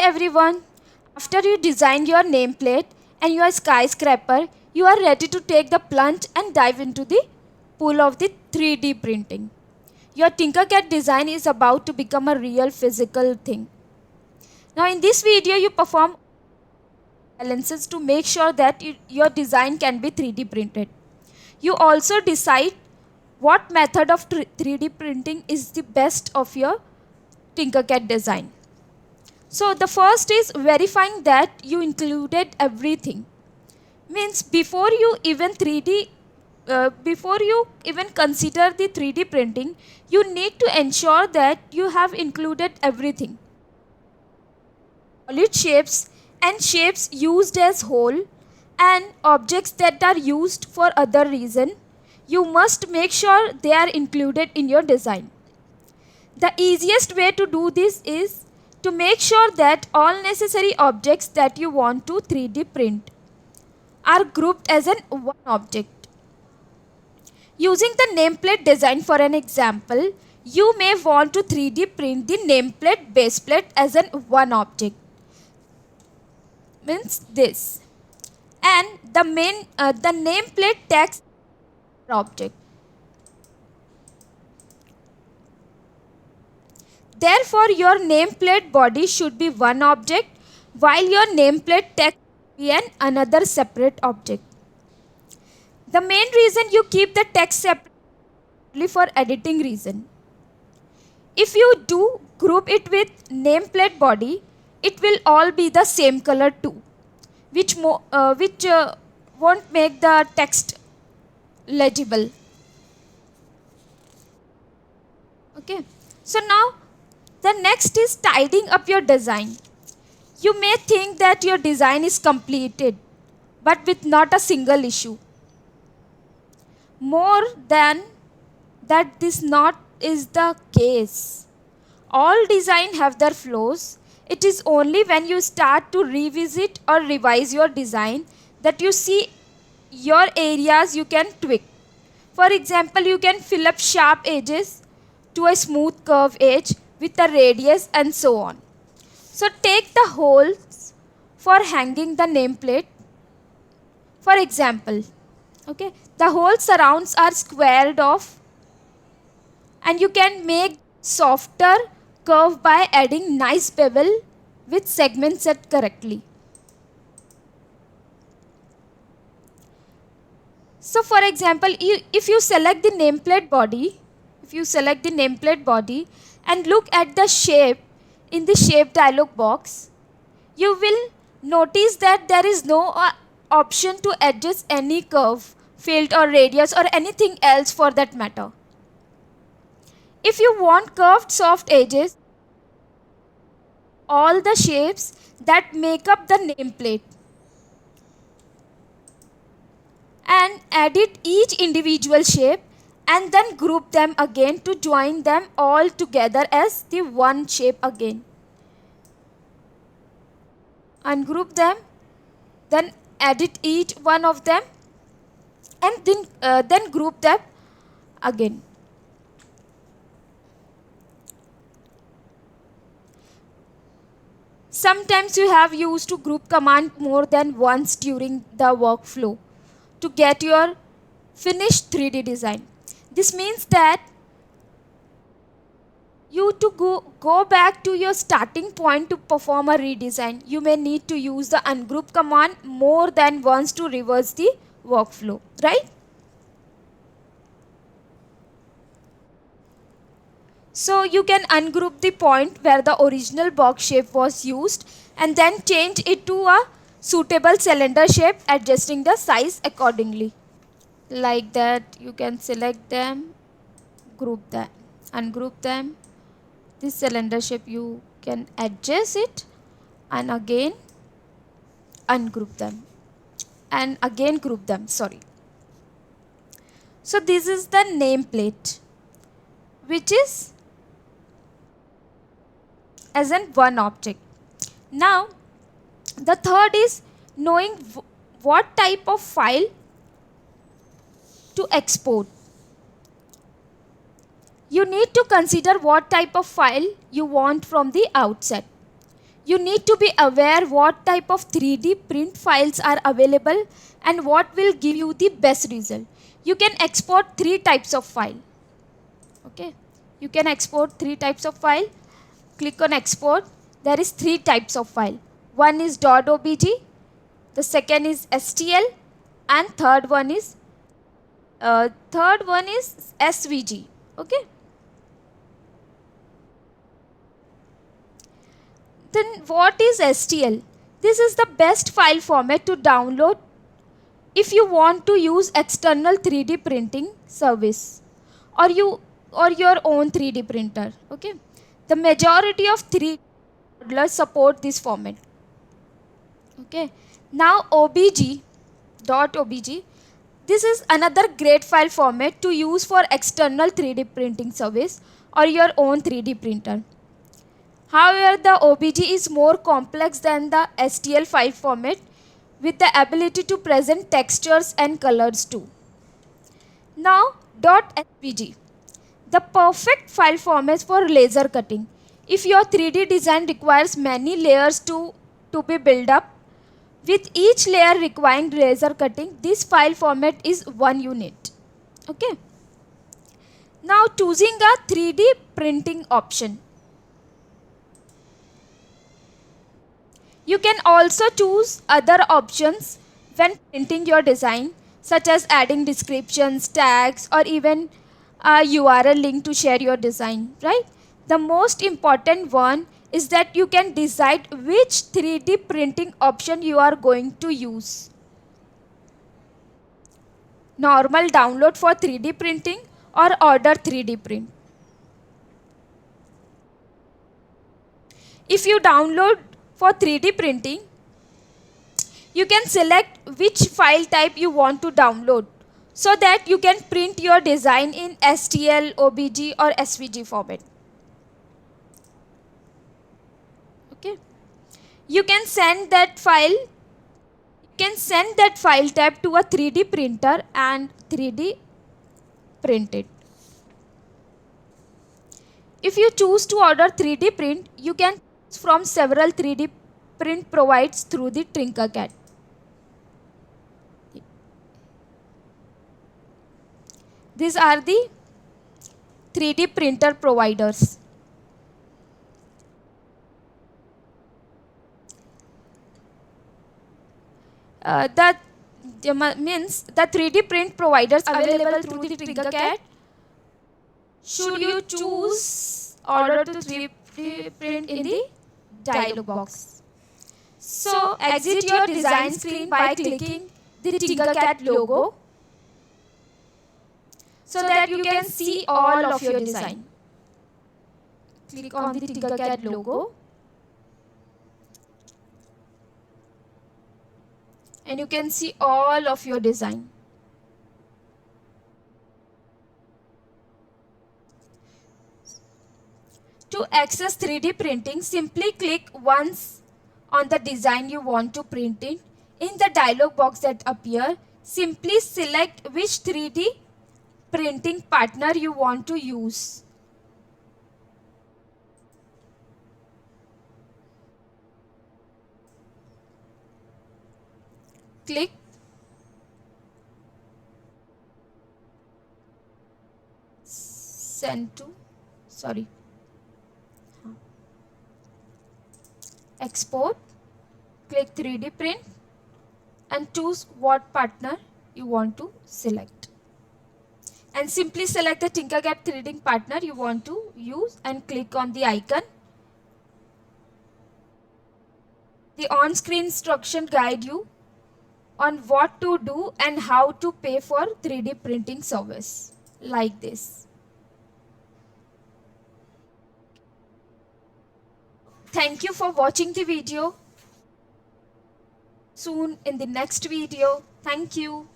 everyone. After you design your nameplate and your skyscraper, you are ready to take the plunge and dive into the pool of the 3D printing. Your Tinkercad design is about to become a real physical thing. Now in this video, you perform balances to make sure that your design can be 3D printed. You also decide what method of 3D printing is the best of your Tinkercad design. So the first is verifying that you included everything. Means before you even consider the 3D printing, you need to ensure that you have included everything. Solid shapes and shapes used as whole and objects that are used for other reason, you must make sure they are included in your design. The easiest way to do this is to make sure that all necessary objects that you want to 3D print are grouped as one object. Using the nameplate design for an example, you may want to 3D print the nameplate baseplate as one object. Means this. And the nameplate text object. Therefore, your nameplate body should be one object, while your nameplate text be another separate object. The main reason you keep the text separately for editing reason. If you do group it with nameplate body, it will all be the same color too, which won't make the text legible. Okay, so now the next is tidying up your design. You may think that your design is completed, but with not a single issue. More than that, this not is the case. All design have their flaws. It is only when you start to revisit or revise your design that you see your areas you can tweak. For example, you can fill up sharp edges to a smooth curve edge with a radius and so on. So take the holes for hanging the nameplate. For example, okay, the whole surrounds are squared off and you can make softer curve by adding nice bevel with segments set correctly. So for example, if you select the nameplate body, and look at the shape in the shape dialog box, you will notice that there is no option to adjust any curve, field or radius or anything else for that matter. If you want curved soft edges, all the shapes that make up the nameplate and edit each individual shape and then group them again to join them all together as the one shape again. Ungroup them, then edit each one of them and then group them again. Sometimes you have used to group command more than once during the workflow to get your finished 3D design. This means that you to go back to your starting point to perform a redesign. You may need to use the ungroup command more than once to reverse the workflow, right? So you can ungroup the point where the original box shape was used and then change it to a suitable cylinder shape, adjusting the size accordingly. Like that, you can select them, group them, ungroup them. This cylinder shape you can adjust it and again ungroup them and again group them, sorry. So this is the nameplate, which is as one object. Now the third is knowing what type of file to export. You need to consider what type of file you want from the outset. You need to be aware what type of 3D print files are available and what will give you the best result. You can export three types of file. Okay, you can export three types of file. Click on export. There is three types of file. One is .obj, the second is STL, and third one is SVG. Okay. Then what is STL? This is the best file format to download if you want to use external 3D printing service or your own 3D printer. Okay. The majority of 3D modelers support this format. Okay. Now .obj. This is another great file format to use for external 3D printing service or your own 3D printer. However, the OBJ is more complex than the STL file format with the ability to present textures and colors too. Now .svg, the perfect file format for laser cutting. If your 3D design requires many layers to be built up, with each layer requiring laser cutting, this file format is 1 unit. Okay. Now choosing a 3D printing option. You can also choose other options when printing your design, such as adding descriptions, tags, or even a URL link to share your design, right? The most important one is that you can decide which 3D printing option you are going to use. Normal download for 3D printing or order 3D print. If you download for 3D printing, you can select which file type you want to download so that you can print your design in STL, OBJ or SVG format. Okay. You can send that file type to a 3D printer and 3D print it. If you choose to order 3D print, you can choose from several 3D print providers through the Tinkercad. These are the 3D printer providers. That means the 3D print providers available through the Tinkercad. Should you choose order to 3D print in the dialog box. So exit your design screen by clicking the Tinkercad logo so that you can see all of your design. Click on the Tinkercad logo and you can see all of your design. To access 3D printing, simply click once on the design you want to print in. In the dialog box that appear, simply select which 3D printing partner you want to use. Click send to, export, click 3D print and choose what partner you want to select. And simply select the Tinkercad printing partner you want to use and click on the icon. The on-screen instruction guide you on what to do and how to pay for 3D printing service like this. Thank you for watching the video. Soon in the next video. Thank you.